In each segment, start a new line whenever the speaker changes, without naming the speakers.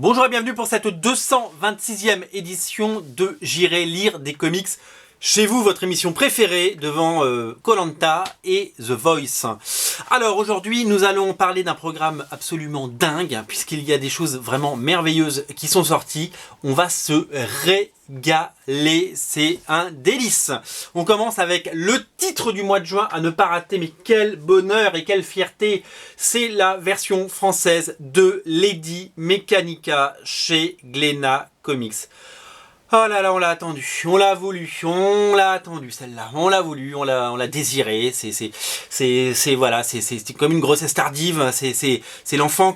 Bonjour et bienvenue pour cette 226e édition de J'irai lire des comics chez vous, votre émission préférée devant Koh-Lanta et The Voice. Alors aujourd'hui, nous allons parler d'un programme absolument dingue, puisqu'il y a des choses vraiment merveilleuses qui sont sorties. On va se régaler, c'est un délice. On commence avec le titre du mois de juin à ne pas rater, mais quel bonheur et quelle fierté. C'est la version française de Lady Mechanika chez Glénat Comics. Oh là là, on l'a attendu, on l'a voulu, on l'a attendu celle-là, on l'a voulu, on l'a désiré. C'est comme une grossesse tardive. C'est l'enfant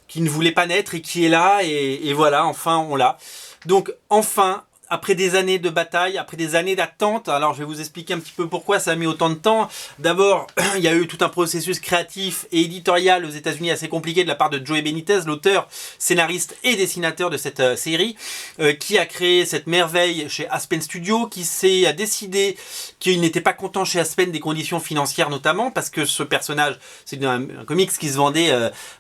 qui ne voulait pas naître et qui est là et voilà, enfin on l'a. Donc enfin. Après des années de bataille, après des années d'attente, alors je vais vous expliquer un petit peu pourquoi ça a mis autant de temps. D'abord, il y a eu tout un processus créatif et éditorial aux États-Unis assez compliqué de la part de Joe Benitez, l'auteur, scénariste et dessinateur de cette série, qui a créé cette merveille chez Aspen Studio, qui a décidé qu'il n'était pas content chez Aspen des conditions financières notamment, parce que ce personnage, c'est un comics qui se vendait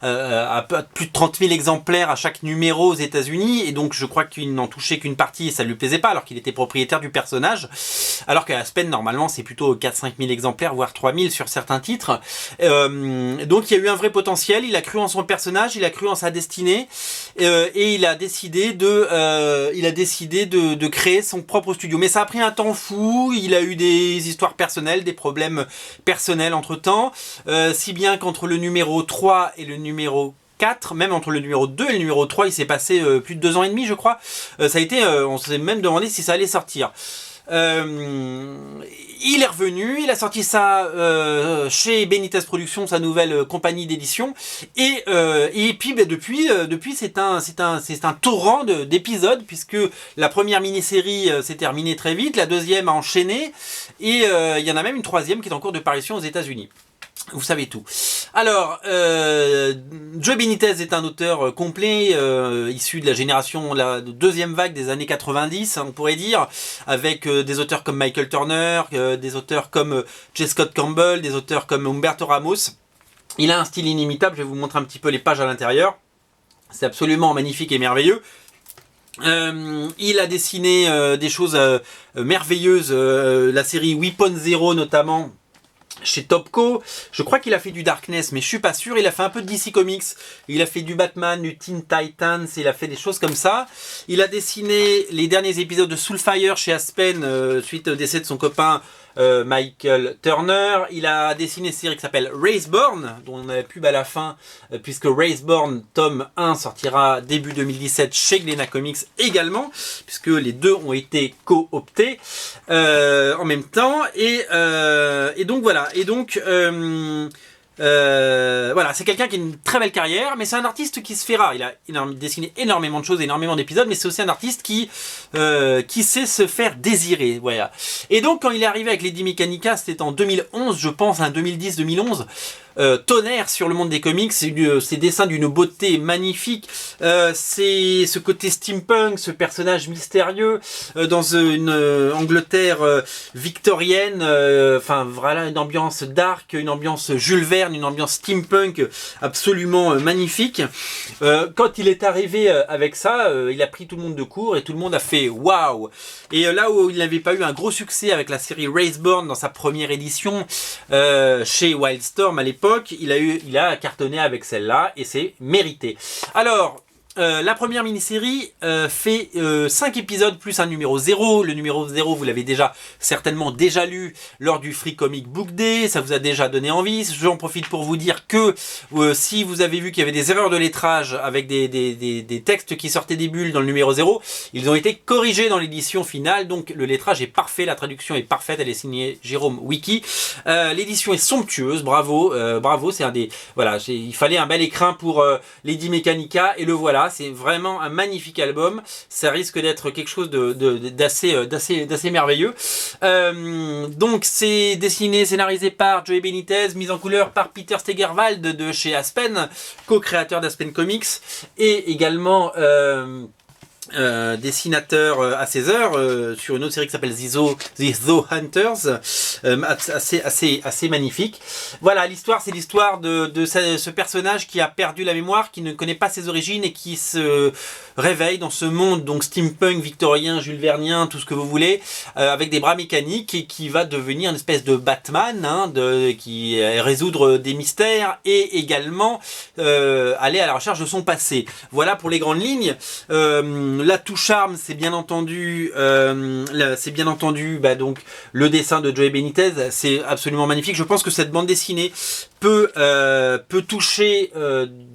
à plus de 30 000 exemplaires à chaque numéro aux États-Unis, et donc je crois qu'il n'en touchait qu'une partie et ça lui plaisait pas alors qu'il était propriétaire du personnage, alors qu'à Aspen normalement c'est plutôt 4-5 000 exemplaires voire 3 000 sur certains titres. Donc il y a eu un vrai potentiel, il a cru en son personnage, il a cru en sa destinée, et il a décidé de créer son propre studio. Mais ça a pris un temps fou, il a eu des histoires personnelles, des problèmes personnels entre temps, si bien qu'entre le numéro 3 et le numéro 4, même entre le numéro 2 et le numéro 3, il s'est passé plus de 2 ans et demi, je crois. Ça a été, on s'est même demandé si ça allait sortir. Il est revenu, il a sorti ça chez Benitez Productions, sa nouvelle compagnie d'édition, et puis depuis c'est un torrent d'épisodes, puisque la première mini-série s'est terminée très vite, la deuxième a enchaîné, et il y en a même une troisième qui est en cours de parution aux États-Unis. Vous savez tout. Alors, Joe Benitez est un auteur complet, issu de la génération, la deuxième vague des années 90, on pourrait dire, avec des auteurs comme Michael Turner, des auteurs comme J. Scott Campbell, des auteurs comme Humberto Ramos. Il a un style inimitable, je vais vous montrer un petit peu les pages à l'intérieur. C'est absolument magnifique et merveilleux. Il a dessiné des choses merveilleuses, la série Weapon Zero notamment, chez Topco. Je crois qu'il a fait du Darkness, mais je suis pas sûr. Il a fait un peu de DC Comics. Il a fait du Batman, du Teen Titans. Il a fait des choses comme ça. Il a dessiné les derniers épisodes de Soulfire chez Aspen, suite au décès de son copain Michael Turner. Il a dessiné une série qui s'appelle Raceborn, dont on a la pub à la fin, puisque Raceborn tome 1 sortira début 2017 chez Glénat Comics également, puisque les deux ont été cooptés en même temps. Et donc voilà. Et donc voilà, c'est quelqu'un qui a une très belle carrière, mais c'est un artiste qui se fait rare. Il a dessiné énormément de choses, énormément d'épisodes, mais c'est aussi un artiste qui sait se faire désirer. Voilà. Et donc, quand il est arrivé avec Lady Mechanika, c'était en 2011, je pense, 2010-2011. Tonnerre sur le monde des comics, ces dessins d'une beauté magnifique, c'est ce côté steampunk, ce personnage mystérieux dans une Angleterre victorienne, enfin voilà, une ambiance dark, une ambiance Jules Verne, une ambiance steampunk absolument magnifique. Quand il est arrivé avec ça, il a pris tout le monde de court et tout le monde a fait waouh. Et là où il n'avait pas eu un gros succès avec la série Raceborn dans sa première édition chez Wildstorm à l'époque, il a cartonné avec celle-là et c'est mérité. Alors, la première mini-série fait 5 épisodes plus un numéro 0. Le numéro 0, vous l'avez certainement déjà lu lors du Free Comic Book Day. Ça vous a déjà donné envie. J'en profite pour vous dire que si vous avez vu qu'il y avait des erreurs de lettrage avec des textes qui sortaient des bulles dans le numéro 0, ils ont été corrigés dans l'édition finale. Donc le lettrage est parfait, la traduction est parfaite. Elle est signée Jérôme Wiki. L'édition est somptueuse. Bravo, bravo. C'est voilà, il fallait un bel écrin pour Lady Mechanika et le voilà. C'est vraiment un magnifique album. Ça risque d'être quelque chose d'assez merveilleux. Donc c'est dessiné, scénarisé par Joe Benitez, mise en couleur par Peter Stegerwald de chez Aspen, co-créateur d'Aspen Comics, et également dessinateur à 16 heures sur une autre série qui s'appelle The Zoo Hunters, assez magnifique. Voilà, l'histoire, c'est l'histoire de ce personnage qui a perdu la mémoire, qui ne connaît pas ses origines et qui se réveille dans ce monde donc steampunk, victorien, Jules Vernien, tout ce que vous voulez, avec des bras mécaniques et qui va devenir une espèce de Batman, hein, qui résoudre des mystères et également aller à la recherche de son passé. Voilà pour les grandes lignes. L'atout charme, c'est bien entendu, donc le dessin de Joey Benitez, c'est absolument magnifique. Je pense que cette bande dessinée peut toucher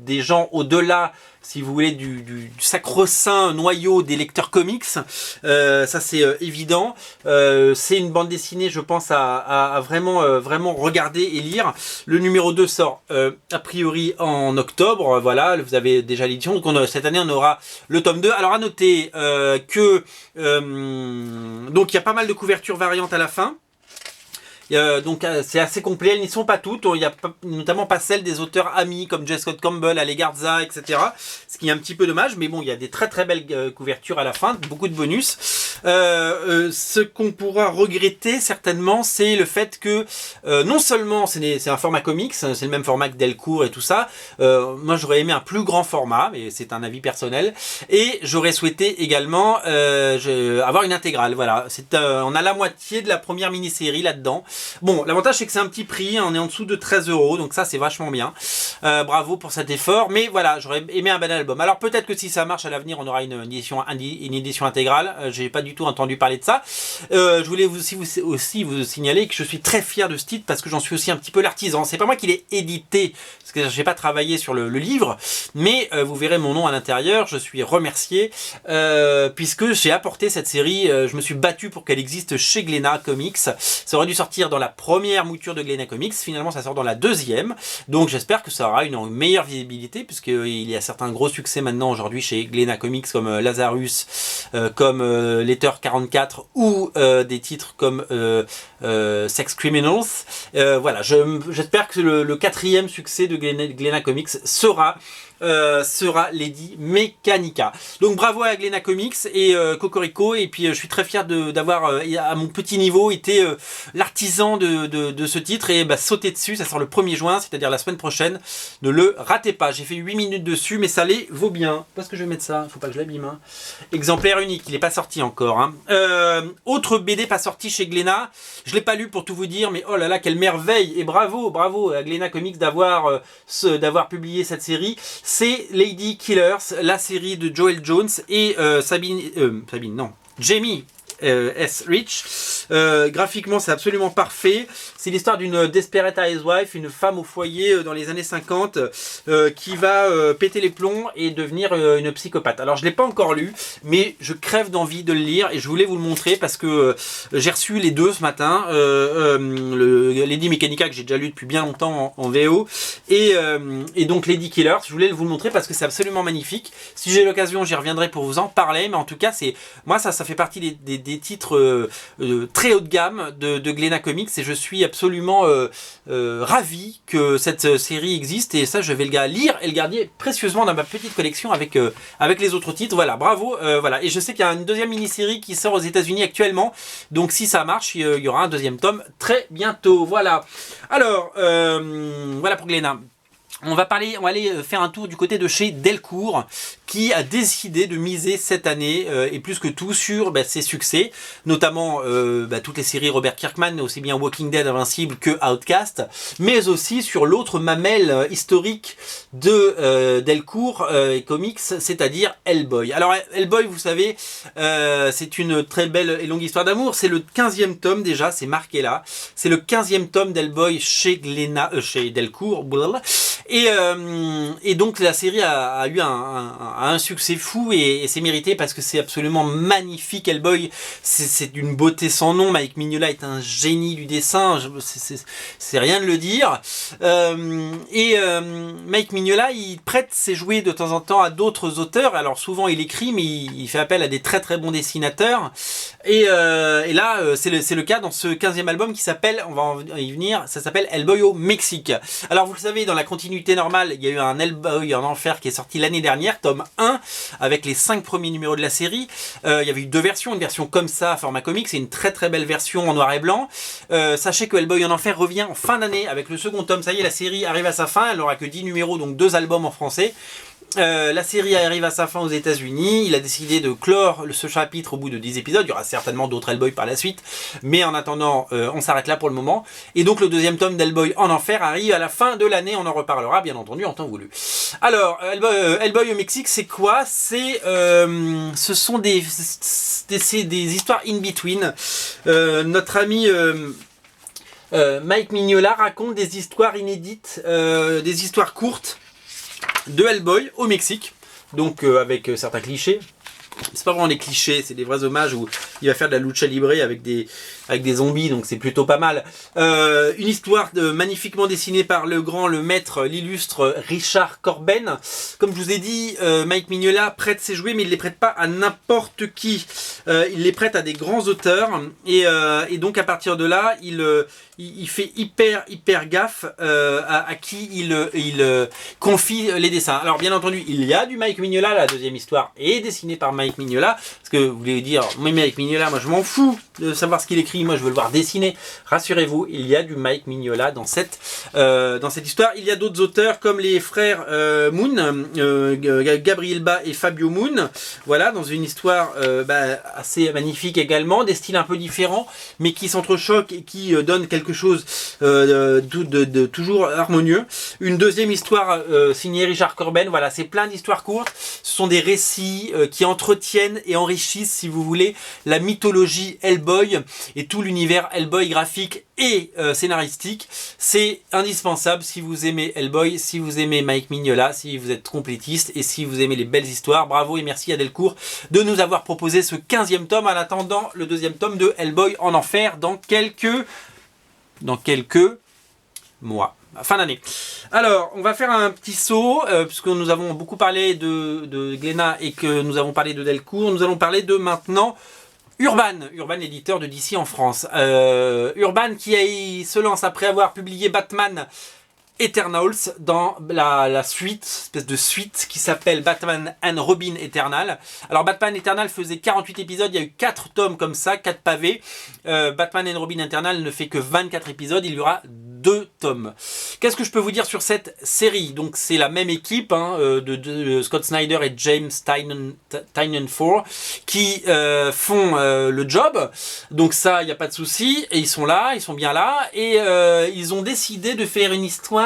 des gens au-delà, si vous voulez, du sacro-saint noyau des lecteurs comics. Ça c'est évident. C'est une bande dessinée, je pense, à vraiment regarder et lire. Le numéro 2 sort a priori en octobre. Voilà, vous avez déjà l'édition. Donc cette année, on aura le tome 2. Alors à noter que donc il y a pas mal de couvertures variantes à la fin. Donc c'est assez complet, elles n'y sont pas toutes, il n'y a notamment pas celles des auteurs amis comme J. Scott Campbell, Ale Garza, etc. Ce qui est un petit peu dommage, mais bon, il y a des très très belles couvertures à la fin, beaucoup de bonus. Ce qu'on pourra regretter certainement, c'est le fait que non seulement c'est un format comics, c'est le même format que Delcourt et tout ça, moi j'aurais aimé un plus grand format, mais c'est un avis personnel, et j'aurais souhaité également avoir une intégrale, voilà. On a la moitié de la première mini-série là-dedans. Bon, l'avantage c'est que c'est un petit prix, on est en dessous de 13 €, donc ça c'est vachement bien. Bravo pour cet effort, mais voilà, j'aurais aimé un bel album. Alors peut-être que si ça marche à l'avenir, on aura une édition intégrale. J'ai pas du tout entendu parler de ça. Je voulais aussi vous signaler que je suis très fier de ce titre parce que j'en suis aussi un petit peu l'artisan. C'est pas moi qui l'ai édité, parce que j'ai pas travaillé sur le livre, mais vous verrez mon nom à l'intérieur. Je suis remercié puisque j'ai apporté cette série. Je me suis battu pour qu'elle existe chez Glénat Comics. Ça aurait dû sortir dans la première mouture de Glénat Comics, finalement ça sort dans la deuxième, donc j'espère que ça aura une meilleure visibilité, puisqu'il y a certains gros succès maintenant aujourd'hui chez Glénat Comics comme Lazarus, comme Letter 44 ou des titres comme Sex Criminals. Voilà, j'espère que le quatrième succès de Glénat Comics sera Lady Mechanica. Donc bravo à Glénat Comics et Cocorico, et puis je suis très fier d'avoir à mon petit niveau été l'artisan de ce titre et sauter dessus. Ça sort le 1er juin, c'est-à-dire la semaine prochaine. Ne le ratez pas. J'ai fait 8 minutes dessus, mais ça les vaut bien. Parce que je vais mettre ça, il faut pas que je l'abîme. Hein. Exemplaire unique, il n'est pas sorti encore. Hein. Autre BD pas sorti chez Glénat, je l'ai pas lu pour tout vous dire, mais oh là là, quelle merveille, et bravo à Glénat Comics d'avoir publié cette série. C'est Lady Killers, la série de Joel Jones et Jamie S. Rich. Graphiquement, c'est absolument parfait. C'est l'histoire d'une Desperate Housewife, une femme au foyer dans les années 50 qui va péter les plombs et devenir une psychopathe. Alors, je ne l'ai pas encore lu, mais je crève d'envie de le lire et je voulais vous le montrer parce que j'ai reçu les deux ce matin. Lady Mechanica, que j'ai déjà lu depuis bien longtemps en VO, et donc Lady Killers. Je voulais vous le montrer parce que c'est absolument magnifique. Si j'ai l'occasion, j'y reviendrai pour vous en parler, mais en tout cas, moi, ça fait partie des titres très haut de gamme de Glénat Comics et je suis absolument ravi que cette série existe, et ça je vais le lire et le garder précieusement dans ma petite collection avec les autres titres. Voilà, bravo. Voilà. Et je sais qu'il y a une deuxième mini-série qui sort aux États-Unis actuellement, donc si ça marche, il y aura un deuxième tome très bientôt. Voilà. Alors, voilà pour Glénat. On va aller faire un tour du côté de chez Delcourt, qui a décidé de miser cette année, et plus que tout, sur ses succès, notamment toutes les séries Robert Kirkman, aussi bien Walking Dead, Invincible que Outcast, mais aussi sur l'autre mamelle historique de Delcourt Comics, c'est-à-dire Hellboy. Alors Hellboy, vous savez, c'est une très belle et longue histoire d'amour. C'est le 15e tome déjà, c'est marqué là. C'est le 15e tome d'Hellboy chez Delcourt. Et donc la série a eu un succès fou et c'est mérité parce que c'est absolument magnifique. Hellboy, c'est d'une beauté sans nom. Mike Mignola est un génie du dessin, c'est rien de le dire. Mike Mignola, il prête ses jouets de temps en temps à d'autres auteurs. Alors souvent il écrit, mais il fait appel à des très très bons dessinateurs. Et là, c'est le cas dans ce 15e album qui s'appelle, on va y venir, ça s'appelle Hellboy au Mexique. Alors vous le savez, dans la continuité continuité normale, il y a eu un Hellboy en enfer qui est sorti l'année dernière, tome 1, avec les 5 premiers numéros de la série. Il y avait eu 2 versions, une version comme ça, format comics, c'est une très très belle version en noir et blanc. Sachez que Hellboy en enfer revient en fin d'année avec le second tome. Ça y est, la série arrive à sa fin, elle n'aura que 10 numéros, donc 2 albums en français. La série arrive à sa fin aux États-Unis. Il a décidé de clore ce chapitre au bout de 10 épisodes. Il y aura certainement d'autres Hellboy par la suite, mais en attendant, on s'arrête là pour le moment. Et donc le deuxième tome d'Hellboy en enfer arrive à la fin de l'année. On en reparlera bien entendu en temps voulu. Alors, Hellboy au Mexique, c'est quoi? Ce sont des histoires in between. Notre ami Mike Mignola raconte des histoires inédites, des histoires courtes de Hellboy au Mexique, donc avec certains clichés. C'est pas vraiment des clichés, c'est des vrais hommages où il va faire de la lucha libre avec des zombies, donc c'est plutôt pas mal. Une histoire magnifiquement dessinée par le maître, l'illustre Richard Corben. Comme je vous ai dit, Mike Mignola prête ses jouets, mais il les prête pas à n'importe qui. Il les prête à des grands auteurs, et donc à partir de là, il fait hyper gaffe à qui il confie les dessins. Alors bien entendu, il y a du Mike Mignola, la deuxième histoire est dessinée par Mike Mignola, parce que vous voulez dire, moi Mike Mignola, moi je m'en fous de savoir ce qu'il écrit, moi je veux le voir dessiner. Rassurez-vous, il y a du Mike Mignola dans cette histoire. Il y a d'autres auteurs comme les frères Moon, Gabriel Ba et Fabio Moon, voilà, dans une histoire assez magnifique également, des styles un peu différents, mais qui s'entrechoquent et qui donnent quelque chose de toujours harmonieux. Une deuxième histoire signée Richard Corben, voilà, c'est plein d'histoires courtes, ce sont des récits qui entretiennent et enrichissent, si vous voulez, la mythologie Hellboy et tout l'univers Hellboy graphique et scénaristique. C'est indispensable si vous aimez Hellboy, si vous aimez Mike Mignola, si vous êtes complétiste et si vous aimez les belles histoires. Bravo et merci à Delcourt de nous avoir proposé ce 15e tome en attendant le deuxième tome de Hellboy en enfer dans quelques mois. Fin d'année. Alors, on va faire un petit saut, puisque nous avons beaucoup parlé de Glénat et que nous avons parlé de Delcourt. Nous allons parler de maintenant Urban, éditeur de DC en France. Urban qui se lance après avoir publié Batman Eternals dans la suite, espèce de suite qui s'appelle Batman and Robin Eternal. Alors Batman Eternal faisait 48 épisodes, il y a eu 4 tomes comme ça, 4 pavés. Batman and Robin Eternal ne fait que 24 épisodes, il y aura 2 tomes. Qu'est-ce que je peux vous dire sur cette série? Donc c'est la même équipe de Scott Snyder et James Tynion 4 qui font le job. Donc ça, il n'y a pas de souci. Et ils sont là, ils sont bien là. Et ils ont décidé de faire une histoire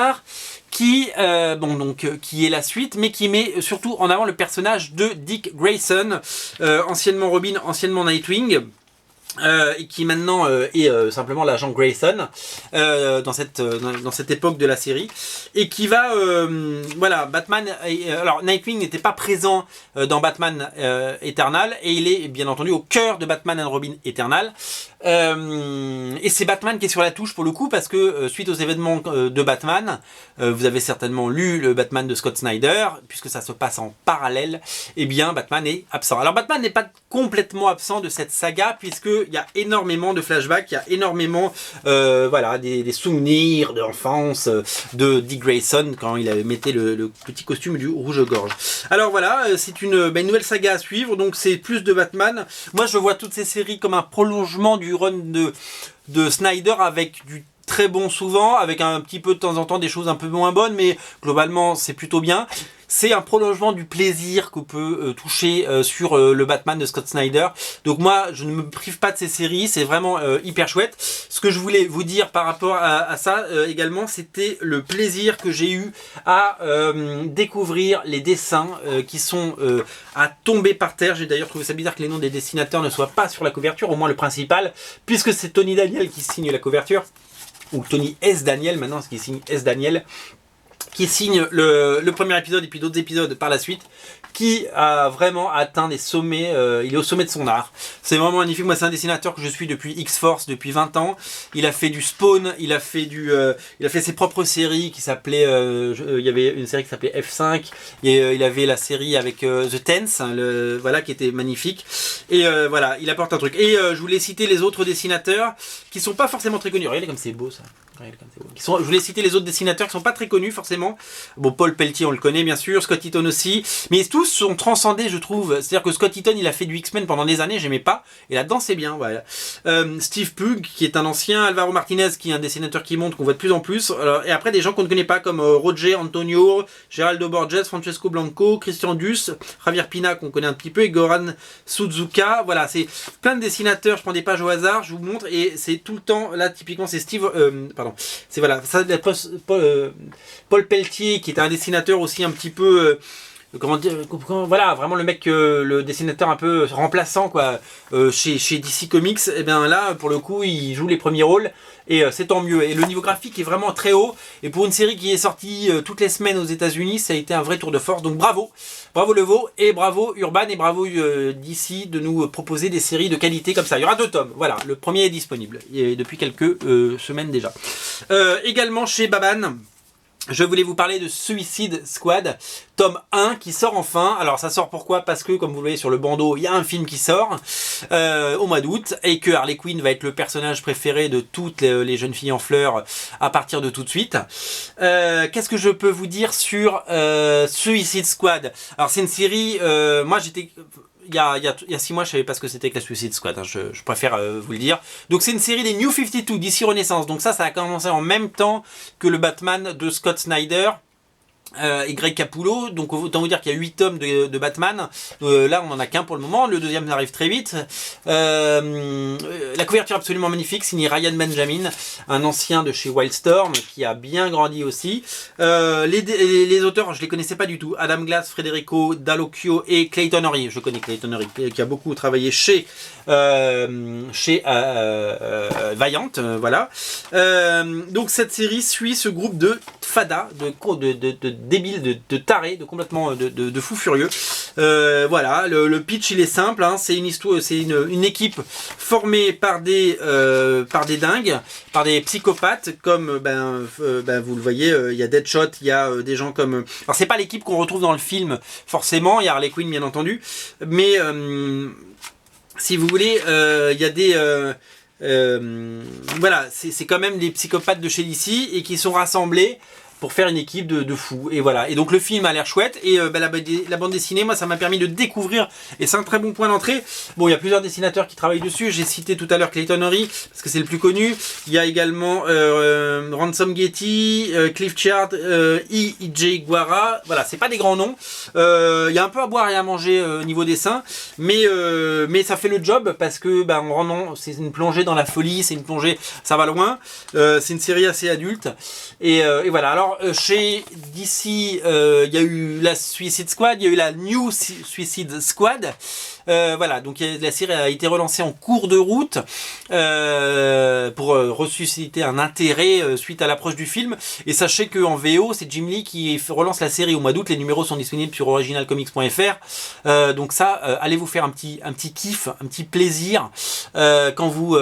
qui est la suite, mais qui met surtout en avant le personnage de Dick Grayson, anciennement Robin, anciennement Nightwing. Et qui maintenant est simplement l'agent Grayson dans cette époque de la série, et qui va voilà, Batman alors Nightwing n'était pas présent dans Batman Eternal, et il est bien entendu au cœur de Batman and Robin Eternal, et c'est Batman qui est sur la touche pour le coup, parce que suite aux événements de Batman, vous avez certainement lu le Batman de Scott Snyder, puisque ça se passe en parallèle, et bien Batman est absent. Alors Batman n'est pas complètement absent de cette saga, puisque il y a énormément de flashbacks, il y a énormément voilà, des souvenirs d'enfance de Dick Grayson quand il mettait le petit costume du rouge-gorge. Alors voilà, c'est une nouvelle saga à suivre, donc c'est plus de Batman. Moi je vois toutes ces séries comme un prolongement du run de Snyder, avec du très bon souvent, avec un petit peu de temps en temps des choses un peu moins bonnes, mais globalement c'est plutôt bien. C'est un prolongement du plaisir qu'on peut toucher sur le Batman de Scott Snyder. Donc moi, je ne me prive pas de ces séries, c'est vraiment hyper chouette. Ce que je voulais vous dire par rapport à ça également, c'était le plaisir que j'ai eu à découvrir les dessins qui sont à tomber par terre. J'ai d'ailleurs trouvé ça bizarre que les noms des dessinateurs ne soient pas sur la couverture, au moins le principal, puisque c'est Tony Daniel qui signe la couverture, ou Tony S. Daniel maintenant, ce qui signe S. Daniel, qui signe le premier épisode et puis d'autres épisodes par la suite, qui a vraiment atteint des sommets, il est au sommet de son art. C'est vraiment magnifique. Moi c'est un dessinateur que je suis depuis X-Force, depuis 20 ans. Il a fait du Spawn, il a fait ses propres séries qui s'appelaient, il y avait une série qui s'appelait F5, et il avait la série avec The Tense, voilà, qui était magnifique. Et voilà, il apporte un truc. Et je voulais citer les autres dessinateurs qui sont pas forcément très connus. Regardez comme c'est beau ça. Je voulais citer les autres dessinateurs qui sont pas très connus forcément. Bon, Paul Pelletier, on le connaît bien sûr, Scott Eaton aussi, mais tous sont transcendés, je trouve. C'est-à-dire que Scott Eaton, il a fait du X-Men pendant des années, j'aimais pas, et là-dedans c'est bien. Voilà. Steve Pugh, qui est un ancien, Alvaro Martinez, qui est un dessinateur qui monte, qu'on voit de plus en plus. Alors, et après des gens qu'on ne connaît pas comme Roger Antonio, Geraldo Borges, Francesco Blanco, Christian Duss, Javier Pina qu'on connaît un petit peu, et Goran Suzuka. Voilà, c'est plein de dessinateurs. Je prends des pages au hasard, je vous montre, et c'est tout le temps là. Typiquement, c'est c'est voilà, ça, Paul Pelletier, qui est un dessinateur aussi un petit peu, voilà, vraiment le mec, le dessinateur un peu remplaçant quoi, chez DC Comics. Et bien là, pour le coup, il joue les premiers rôles, et c'est tant mieux. Et le niveau graphique est vraiment très haut. Et pour une série qui est sortie toutes les semaines aux États-Unis, ça a été un vrai tour de force. Donc bravo, bravo Leveau, et bravo Urban, et bravo DC de nous proposer des séries de qualité comme ça. Il y aura 2 tomes. Voilà, le premier est disponible depuis quelques semaines déjà. Également chez Baban, je voulais vous parler de Suicide Squad, tome 1 qui sort enfin. Alors ça sort pourquoi? Parce que comme vous le voyez sur le bandeau, il y a un film qui sort au mois d'août, et que Harley Quinn va être le personnage préféré de toutes les jeunes filles en fleurs à partir de tout de suite. Qu'est-ce que je peux vous dire sur Suicide Squad? Alors c'est une série, moi j'étais... Il y a 6 mois, je savais pas ce que c'était que la Suicide Squad, hein, je préfère vous le dire. Donc c'est une série des New 52 d'ici Renaissance. Donc ça a commencé en même temps que le Batman de Scott Snyder et Greg Capullo. Donc autant vous dire qu'il y a 8 tomes de Batman. Là on en a qu'un pour le moment, le deuxième arrive très vite. La couverture absolument magnifique, signée Ryan Benjamin, un ancien de chez Wildstorm qui a bien grandi aussi. Les auteurs, je les connaissais pas du tout: Adam Glass, Federico Dallocchio et Clayton Horry. Je connais Clayton Horry qui a beaucoup travaillé chez Valiant, voilà. Donc cette série suit ce groupe de fada, de débiles, de tarés, de complètement de fous furieux. Voilà, le pitch il est simple, hein, c'est une histoire, c'est une équipe formée par des dingues, par des psychopathes, comme vous le voyez, il y a Deadshot, il y a des gens comme... Alors c'est pas l'équipe qu'on retrouve dans le film forcément, il y a Harley Quinn bien entendu, mais si vous voulez, il y a des... voilà, c'est quand même des psychopathes de chez DC et qui sont rassemblés pour faire une équipe de fous. Et voilà. Et donc le film a l'air chouette. Et la bande dessinée, moi, ça m'a permis de découvrir. Et c'est un très bon point d'entrée. Bon, il y a plusieurs dessinateurs qui travaillent dessus. J'ai cité tout à l'heure Clayton Horry, parce que c'est le plus connu. Il y a également Ransom Getty, Cliff Chard, E.J. Guara. Voilà, c'est pas des grands noms. Il y a un peu à boire et à manger au niveau dessin. Mais ça fait le job, parce que c'est une plongée dans la folie. C'est une plongée, ça va loin. C'est une série assez adulte. Et voilà. Alors, chez DC, il y a eu la Suicide Squad, il y a eu la New Suicide Squad. Voilà, donc la série a été relancée en cours de route pour ressusciter un intérêt suite à l'approche du film. Et sachez qu'en VO, c'est Jim Lee qui relance la série au mois d'août. Les numéros sont disponibles sur originalcomics.fr. Donc ça, allez vous faire un petit kiff, un petit plaisir quand vous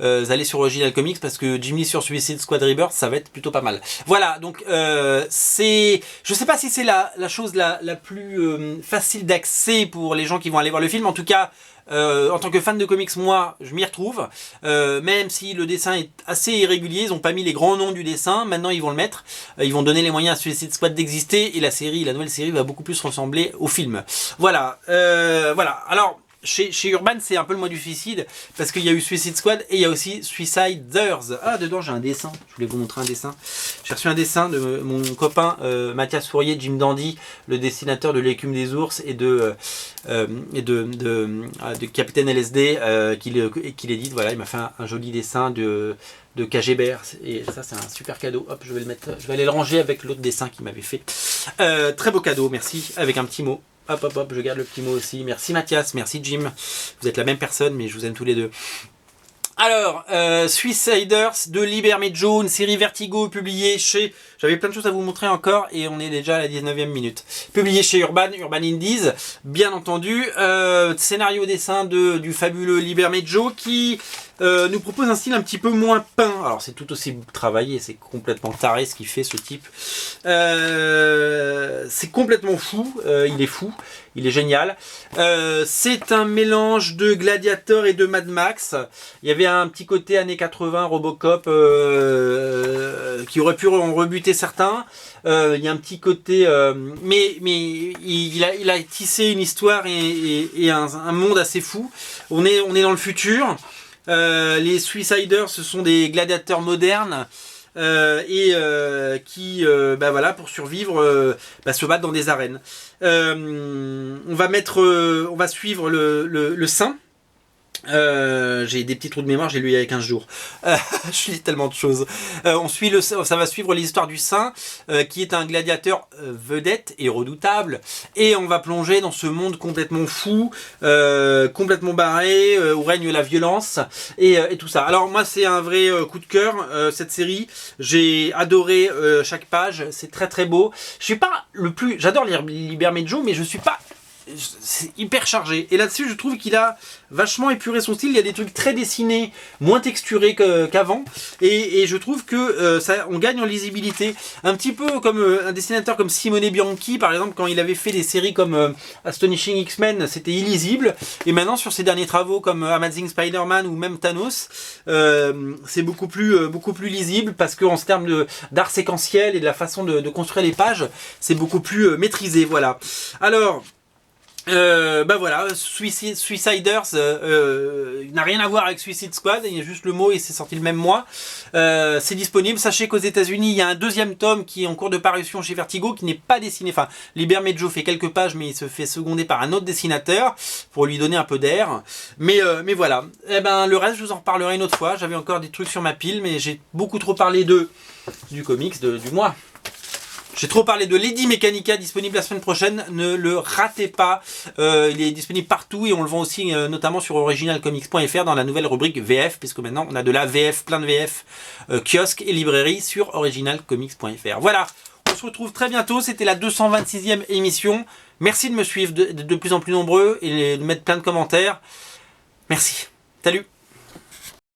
allez sur Original Comics, parce que Jim Lee sur Suicide Squad Rebirth, ça va être plutôt pas mal. Voilà, donc je sais pas si c'est la chose la plus facile d'accès pour les gens qui vont aller voir le film. En tout cas, en tant que fan de comics, moi, je m'y retrouve. Même si le dessin est assez irrégulier, ils n'ont pas mis les grands noms du dessin. Maintenant, ils vont le mettre. Ils vont donner les moyens à Suicide Squad d'exister, et la nouvelle série va beaucoup plus ressembler au film. Voilà, voilà. Alors, chez Urban, c'est un peu le mois du suicide, parce qu'il y a eu Suicide Squad et il y a aussi Suiciders. Ah, dedans j'ai un dessin, je voulais vous montrer un dessin. J'ai reçu un dessin de mon copain Mathias Fourier, Jim Dandy, le dessinateur de L'écume des ours et de Capitaine LSD, qu'il édite. Voilà, il m'a fait un joli dessin de KGBR, et ça c'est un super cadeau. Hop, je vais aller le ranger avec l'autre dessin qu'il m'avait fait. Très beau cadeau, merci, avec un petit mot. Hop, je garde le petit mot aussi. Merci Mathias, merci Jim. Vous êtes la même personne, mais je vous aime tous les deux. Alors, Suiciders de Libermejo, une série Vertigo publiée chez... J'avais plein de choses à vous montrer encore, et on est déjà à la 19e minute. Publiée chez Urban Indies, bien entendu. Scénario dessin du fabuleux Libermejo, qui nous propose un style un petit peu moins peint. Alors c'est tout aussi travaillé, c'est complètement taré ce qu'il fait ce type. C'est complètement fou, il est fou, il est génial. C'est un mélange de Gladiator et de Mad Max. Il y avait un petit côté années 80, Robocop, qui aurait pu en rebuter certains. Il y a un petit côté... mais il a tissé une histoire et un monde assez fou. On est dans le futur. Les Suiciders, ce sont des gladiateurs modernes voilà, pour survivre, se battre dans des arènes. On va suivre le saint. J'ai des petits trous de mémoire, j'ai lu il y a 15 jours. Je lis tellement de choses. Ça va suivre l'histoire du saint, qui est un gladiateur vedette et redoutable. Et on va plonger dans ce monde complètement fou, complètement barré, où règne la violence et tout ça. Alors moi c'est un vrai coup de cœur, cette série. J'ai adoré chaque page, c'est très très beau. Je suis pas j'adore lire Liberme Joe, mais je suis pas... C'est hyper chargé, et là-dessus je trouve qu'il a vachement épuré son style. Il y a des trucs très dessinés, moins texturés qu'avant, et je trouve que on gagne en lisibilité, un petit peu comme un dessinateur comme Simone Bianchi par exemple. Quand il avait fait des séries comme Astonishing X-Men, c'était illisible, et maintenant sur ses derniers travaux comme Amazing Spider-Man ou même Thanos, c'est beaucoup plus lisible, parce qu'en termes d'art séquentiel et de la façon de construire les pages, c'est beaucoup plus maîtrisé. Voilà. Alors voilà, Suiciders n'a rien à voir avec Suicide Squad, il y a juste le mot et c'est sorti le même mois. C'est disponible. Sachez qu'aux États-Unis il y a un deuxième tome qui est en cours de parution chez Vertigo, qui n'est pas dessiné. Enfin, Liberme Joe fait quelques pages, mais il se fait seconder par un autre dessinateur pour lui donner un peu d'air. Mais voilà. Le reste, je vous en reparlerai une autre fois. J'avais encore des trucs sur ma pile, mais j'ai beaucoup trop parlé du comics du mois. J'ai trop parlé de Lady Mechanica, disponible la semaine prochaine, ne le ratez pas. Il est disponible partout et on le vend aussi notamment sur originalcomics.fr dans la nouvelle rubrique VF, puisque maintenant on a de la VF, plein de VF, kiosque et librairie sur originalcomics.fr. Voilà, on se retrouve très bientôt, c'était la 226e émission. Merci de me suivre de plus en plus nombreux et de mettre plein de commentaires. Merci, salut.